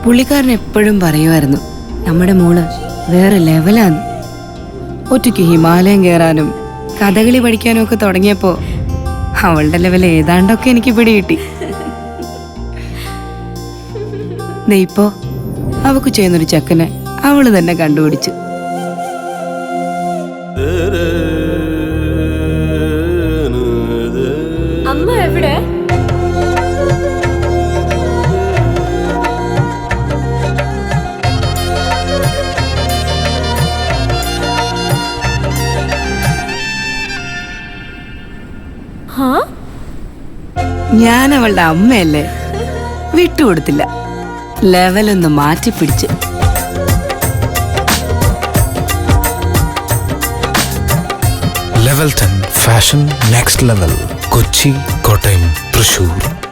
പുള്ളിക്കാരൻ എപ്പോഴും പറയുമായിരുന്നു നമ്മുടെ മോള് വേറെ ലെവലാന്ന്. ഒറ്റയ്ക്ക് ഹിമാലയം കയറാനും കഥകളി പഠിക്കാനും ഒക്കെ തുടങ്ങിയപ്പോ അവളുടെ ലെവൽ ഏതാണ്ടൊക്കെ എനിക്ക് പിടികിട്ടി. ഇപ്പോ അവക്ക് ചെയ്യുന്നൊരു ചെക്കനെ അവള് തന്നെ കണ്ടുപിടിച്ചു. അമ്മ എവിടെ? ഞാൻ അവളുടെ അമ്മയല്ലേ, വിട്ടുകൊടുത്തില്ല. ലെവലൊന്ന് മാറ്റിപ്പിടിച്ച്. Level 10 Fashion Next Level, Kochi, Kottayam, Thrissur.